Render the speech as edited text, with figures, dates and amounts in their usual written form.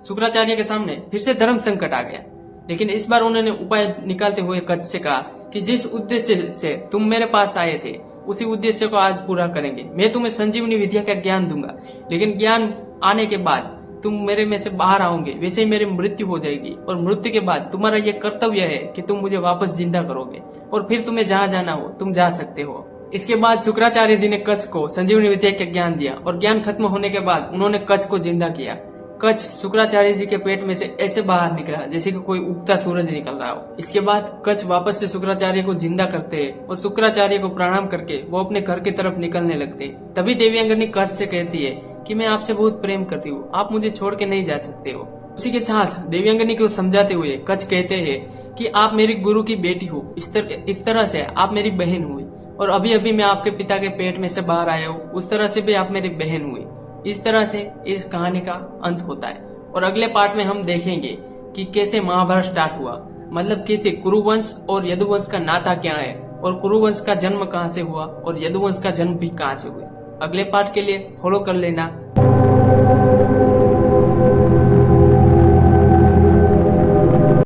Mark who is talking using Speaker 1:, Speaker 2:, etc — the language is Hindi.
Speaker 1: शुक्राचार्य के सामने फिर से धर्म संकट आ गया। लेकिन इस बार उन्होंने उपाय निकालते हुए कच्छ से कहा कि जिस उद्देश्य से तुम मेरे पास आए थे उसी उद्देश्य को आज पूरा करेंगे। मैं तुम्हें संजीवनी विद्या का ज्ञान दूंगा, लेकिन ज्ञान आने के बाद तुम मेरे में से बाहर आओगे, वैसे ही मेरी मृत्यु हो जाएगी और मृत्यु के बाद तुम्हारा ये कर्तव्य है कि तुम मुझे वापस जिंदा करोगे और फिर तुम्हें जहाँ जाना हो तुम जा सकते हो। इसके बाद शुक्राचार्य जी ने कच्छ को संजीवनी विद्या का ज्ञान दिया और ज्ञान खत्म होने के बाद उन्होंने कच्छ को जिंदा किया। कच्छ शुक्राचार्य जी के पेट में से ऐसे बाहर निकला जैसे कि कोई उगता सूरज निकल रहा हो। इसके बाद कच्छ वापस से शुक्राचार्य को जिंदा करते और शुक्राचार्य को प्रणाम करके वो अपने घर की तरफ निकलने लगते। तभी देवयांगनी कच्छ से कहती है कि मैं आपसे बहुत प्रेम करती हूँ, आप मुझे छोड़ के नहीं जा सकते हो। उसी के साथ देवयांगनी को समझाते हुए कच्छ कहते हैं कि आप मेरी गुरु की बेटी हो, इस तरह से आप मेरी बहन हुई और अभी अभी मैं आपके पिता के पेट में से बाहर आया हूँ, उस तरह से भी आप मेरी बहन हुई। इस तरह से इस कहानी का अंत होता है और अगले पार्ट में हम देखेंगे कि कैसे महाभारत स्टार्ट हुआ, मतलब कैसे कुरुवंश और यदुवंश का नाता क्या है और कुरुवंश का जन्म कहाँ से हुआ और यदुवंश का जन्म भी कहाँ से हुआ। अगले पार्ट के लिए फॉलो कर लेना।